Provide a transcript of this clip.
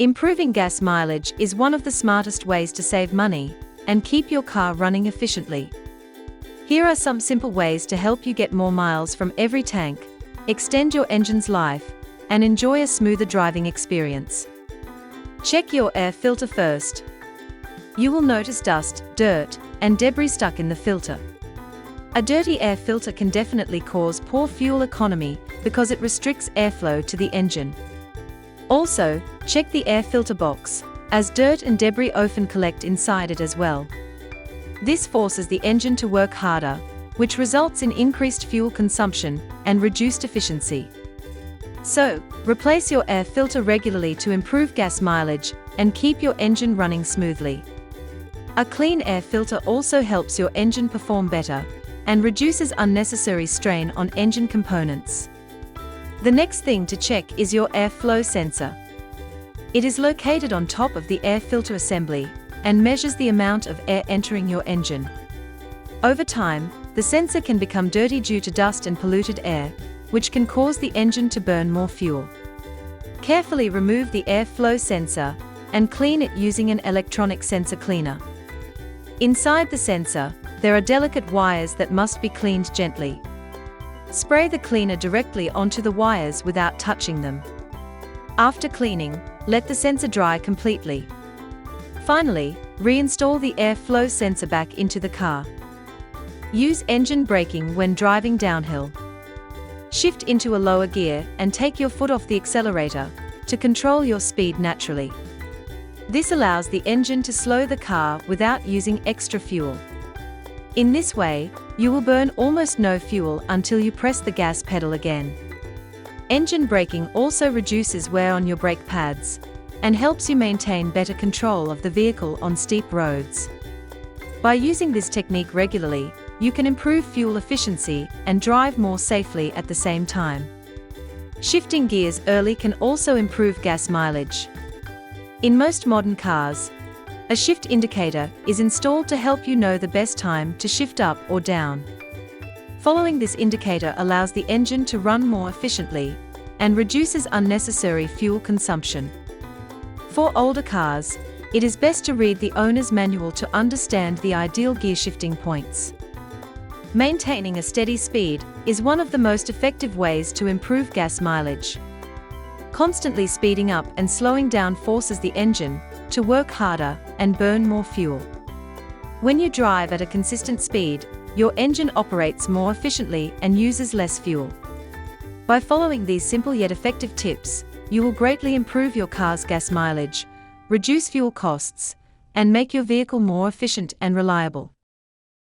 Improving gas mileage is one of the smartest ways to save money and keep your car running efficiently. Here are some simple ways to help you get more miles from every tank, extend your engine's life, and enjoy a smoother driving experience. Check your air filter first. You will notice dust, dirt, and debris stuck in the filter. A dirty air filter can definitely cause poor fuel economy because it restricts airflow to the engine. Also, check the air filter box, as dirt and debris often collect inside it as well. This forces the engine to work harder, which results in increased fuel consumption and reduced efficiency. So, replace your air filter regularly to improve gas mileage and keep your engine running smoothly. A clean air filter also helps your engine perform better and reduces unnecessary strain on engine components. The next thing to check is your airflow sensor. It is located on top of the air filter assembly and measures the amount of air entering your engine. Over time, the sensor can become dirty due to dust and polluted air, which can cause the engine to burn more fuel. Carefully remove the airflow sensor and clean it using an electronic sensor cleaner. Inside the sensor, there are delicate wires that must be cleaned gently. Spray the cleaner directly onto the wires without touching them. After cleaning, let the sensor dry completely. Finally, reinstall the airflow sensor back into the car. Use engine braking when driving downhill. Shift into a lower gear and take your foot off the accelerator to control your speed naturally. This allows the engine to slow the car without using extra fuel. In this way, you will burn almost no fuel until you press the gas pedal again. Engine braking also reduces wear on your brake pads and helps you maintain better control of the vehicle on steep roads. By using this technique regularly, you can improve fuel efficiency and drive more safely at the same time. Shifting gears early can also improve gas mileage. In most modern cars, a shift indicator is installed to help you know the best time to shift up or down. Following this indicator allows the engine to run more efficiently and reduces unnecessary fuel consumption. For older cars, it is best to read the owner's manual to understand the ideal gear shifting points. Maintaining a steady speed is one of the most effective ways to improve gas mileage. Constantly speeding up and slowing down forces the engine to work harder and burn more fuel. When you drive at a consistent speed, your engine operates more efficiently and uses less fuel. By following these simple yet effective tips, you will greatly improve your car's gas mileage, reduce fuel costs, and make your vehicle more efficient and reliable.